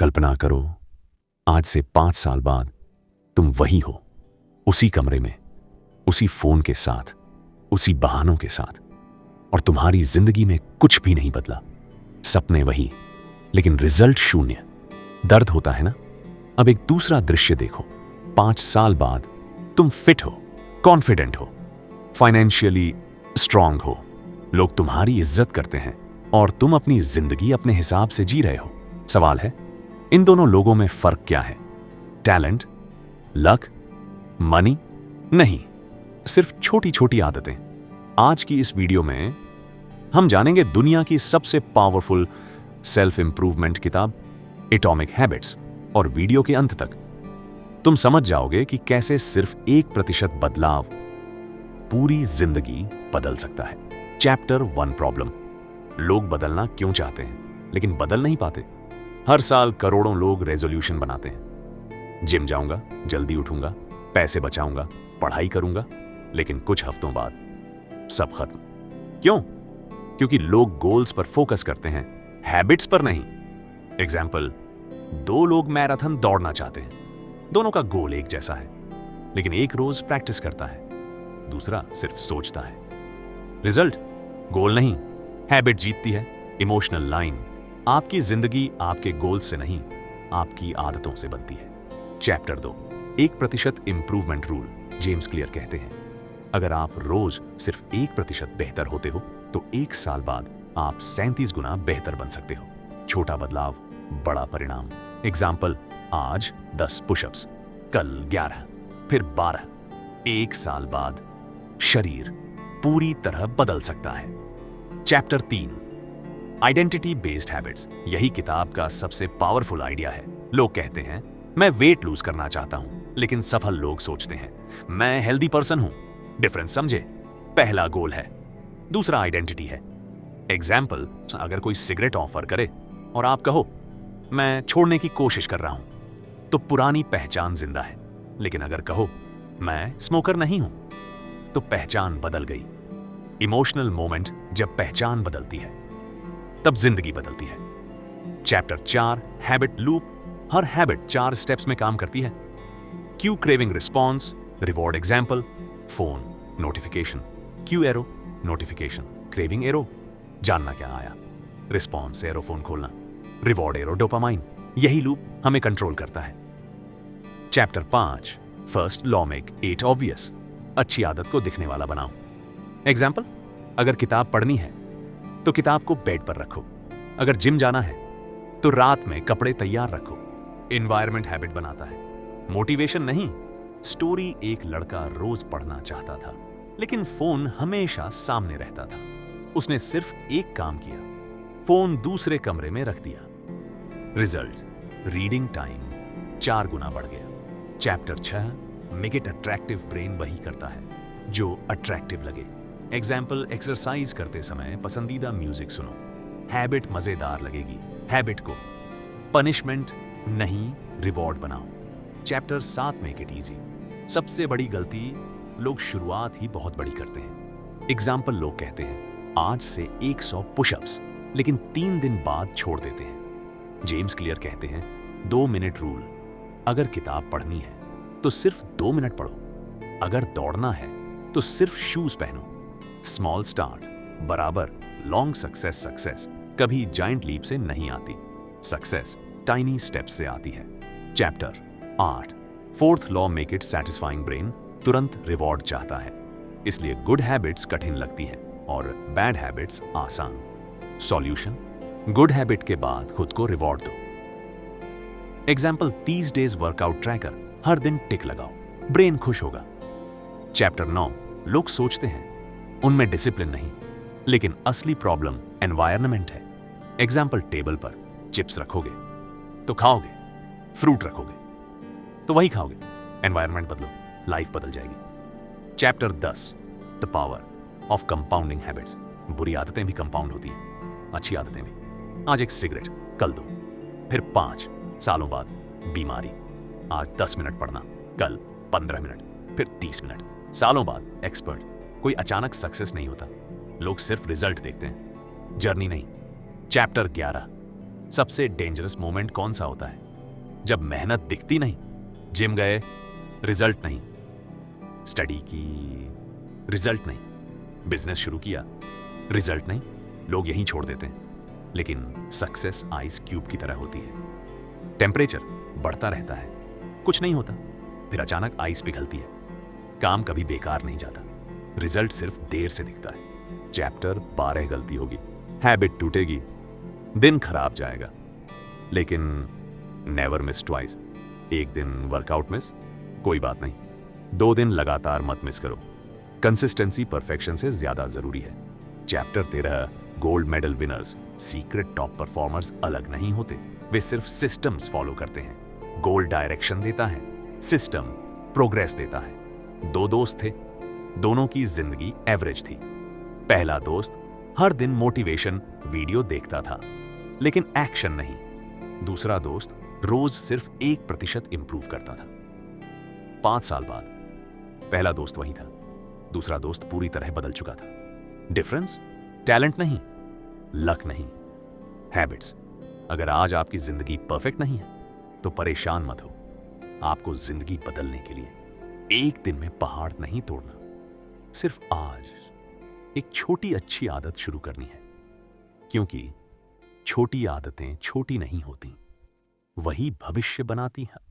कल्पना करो, आज से 5 साल बाद तुम वही हो, उसी कमरे में, उसी फोन के साथ, उसी बहानों के साथ, और तुम्हारी जिंदगी में कुछ भी नहीं बदला। सपने वही, लेकिन रिजल्ट शून्य। दर्द होता है ना? अब एक दूसरा दृश्य देखो। 5 साल बाद तुम फिट हो, कॉन्फिडेंट हो, फाइनेंशियली स्ट्रांग हो, लोग तुम्हारी इज्जत करते हैं और तुम अपनी जिंदगी अपने हिसाब से जी रहे हो। सवाल है, इन दोनों लोगों में फर्क क्या है? Talent, luck, money? नहीं, सिर्फ छोटी छोटी आदतें। आज की इस वीडियो में हम जानेंगे दुनिया की सबसे पावरफुल सेल्फ इंप्रूवमेंट किताब एटॉमिक हैबिट्स, और वीडियो के अंत तक तुम समझ जाओगे कि कैसे सिर्फ 1% बदलाव पूरी जिंदगी बदल सकता है। Chapter 1, problem. लोग बदलना क्यों चाहते हैं लेकिन बदल नहीं पाते? हर साल करोड़ों लोग रेजोल्यूशन बनाते हैं, जिम जाऊंगा, जल्दी उठूंगा, पैसे बचाऊंगा, पढ़ाई करूंगा, लेकिन कुछ हफ्तों बाद सब खत्म। क्यों? क्योंकि लोग गोल्स पर फोकस करते हैं, हैबिट्स पर नहीं। एग्जाम्पल, 2 लोग मैराथन दौड़ना चाहते हैं, दोनों का गोल एक जैसा है, लेकिन एक रोज प्रैक्टिस करता है, दूसरा सिर्फ सोचता है। रिजल्ट? गोल नहीं, हैबिट जीतती है। इमोशनल लाइन, आपकी जिंदगी आपके गोल से नहीं, आपकी आदतों से बनती है। Chapter 2, 1% improvement rule. James clear कहते हैं, अगर आप रोज सिर्फ 1% बेहतर होते हो तो 1 साल बाद आप 37 गुना बेहतर बन सकते हो। छोटा बदलाव, बड़ा परिणाम। एग्जाम्पल, आज 10 पुशअप्स, कल 11, फिर 12। 1 साल बाद शरीर पूरी तरह बदल सकता है। Chapter 3, identity based habits. यही किताब का सबसे पावरफुल आइडिया है। लोग कहते हैं, मैं वेट लूज करना चाहता हूं, लेकिन सफल लोग सोचते हैं, मैं हेल्दी पर्सन हूं। डिफरेंस समझे? पहला गोल है, दूसरा आइडेंटिटी है। एग्जाम्पल, अगर कोई सिगरेट ऑफर करे और आप कहो, मैं छोड़ने की कोशिश कर रहा हूं, तो पुरानी पहचान जिंदा है। लेकिन अगर कहो, मैं स्मोकर नहीं हूं, तो पहचान बदल गई। इमोशनल मोमेंट, जब पहचान बदलती है तब जिंदगी बदलती है। Chapter 4, habit loop. हर हैबिट 4 स्टेप्स में काम करती है। Cue craving response, reward. Example, phone notification, cue arrow notification, craving arrow जानना क्या आया, रिस्पॉन्स एरो फोन खोलना, रिवॉर्ड एरो डोपामाइन। यही लूप हमें कंट्रोल करता है। Chapter 5, first law make 8 obvious. अच्छी आदत को दिखने वाला बनाओ। एग्जाम्पल, अगर किताब पढ़नी है तो किताब को बेड पर रखो, अगर जिम जाना है तो रात में कपड़े तैयार रखो। एनवायरनमेंट हैबिट बनाता है, मोटिवेशन नहीं। स्टोरी, एक लड़का रोज पढ़ना चाहता था, लेकिन फोन हमेशा सामने रहता था। उसने सिर्फ एक काम किया, फोन दूसरे कमरे में रख दिया। रिजल्ट, रीडिंग टाइम 4 गुना बढ़ गया। Chapter 6, make it attractive. Brain वही करता है जो अट्रैक्टिव लगे। एग्जाम्पल, एक्सरसाइज करते समय पसंदीदा म्यूजिक सुनो, हैबिट मजेदार लगेगी। हैबिट को पनिशमेंट नहीं, रिवॉर्ड बनाओ। Chapter 7, make it easy. सबसे बड़ी गलती, लोग शुरुआत ही बहुत बड़ी करते हैं। एग्जाम्पल, लोग कहते हैं, आज से 100 पुशअप्स, लेकिन 3 दिन बाद छोड़ देते हैं। जेम्स क्लियर कहते हैं, 2 मिनट रूल। अगर किताब पढ़नी है तो सिर्फ 2 मिनट पढ़ो, अगर दौड़ना है तो सिर्फ शूज पहनो। स्मॉल स्टार्ट बराबर लॉन्ग सक्सेस। सक्सेस कभी जाइंट लीप से नहीं आती, सक्सेस टाइनी स्टेप्स से आती है। Chapter 8, fourth law make it satisfying. Brain तुरंत रिवॉर्ड चाहता है, इसलिए गुड हैबिट्स कठिन लगती हैं और बैड हैबिट्स आसान। सॉल्यूशन, गुड हैबिट के बाद खुद को रिवॉर्ड दो। एग्जाम्पल, 30 डेज वर्कआउट ट्रैकर, हर दिन टिक लगाओ, ब्रेन खुश होगा। चैप्टर 9, लोग सोचते हैं उनमें डिसिप्लिन नहीं, लेकिन असली प्रॉब्लम एनवायरनमेंट है। एग्जाम्पल, टेबल पर चिप्स रखोगे तो खाओगे, फ्रूट रखोगे तो वही खाओगे। एनवायरनमेंट बदलो, लाइफ बदल जाएगी। Chapter 10, the power of compounding habits. बुरी आदतें भी कंपाउंड होती हैं, अच्छी आदतें भी। आज एक सिगरेट, कल 2, फिर 5 सालों बाद बीमारी। आज 10 मिनट पढ़ना, कल 15 मिनट, फिर 30 मिनट। सालों बाद एक्सपर्ट। कोई अचानक सक्सेस नहीं होता, लोग सिर्फ रिजल्ट देखते हैं, जर्नी नहीं। चैप्टर 11, सबसे डेंजरस मोमेंट कौन सा होता है? जब मेहनत दिखती नहीं, जिम गए, रिजल्ट नहीं, स्टडी की, रिजल्ट नहीं, बिजनेस शुरू किया, रिजल्ट नहीं, लोग यहीं छोड़ देते हैं। लेकिन सक्सेस आइस क्यूब की तरह होती है। टेम्परेचर बढ़ता रहता है, कुछ नहीं होता, फिर अचानक आइस पिघलती है। काम कभी बेकार नहीं जाता, रिजल्ट सिर्फ देर से दिखता है। चैप्टर 12 गलती होगी, हैबिट टूटेगी, दिन खराब जाएगा, लेकिन नेवर मिस ट्वाइस। एक दिन वर्कआउट मिस, कोई बात नहीं, 2 दिन लगातार मत मिस करो। कंसिस्टेंसी परफेक्शन से ज्यादा जरूरी है। Chapter 13 gold medal winners, secret top performers अलग नहीं होते, वे सिर्फ सिस्टम्स फॉलो करते हैं। गोल डायरेक्शन देता है, सिस्टम प्रोग्रेस देता है। 2 दोस्त थे, दोनों की जिंदगी एवरेज थी। पहला दोस्त हर दिन मोटिवेशन वीडियो देखता था, लेकिन एक्शन नहीं। दूसरा दोस्त रोज सिर्फ 1% इंप्रूव करता था। 5 साल बाद पहला दोस्त वही था, दूसरा दोस्त पूरी तरह बदल चुका था। डिफरेंस टैलेंट नहीं, लक नहीं, हैबिट्स। अगर आज आपकी जिंदगी परफेक्ट नहीं है तो परेशान मत हो। आपको जिंदगी बदलने के लिए एक दिन में पहाड़ नहीं तोड़ना, सिर्फ आज एक छोटी अच्छी आदत शुरू करनी है। क्योंकि छोटी आदतें छोटी नहीं होती, वही भविष्य बनाती हैं।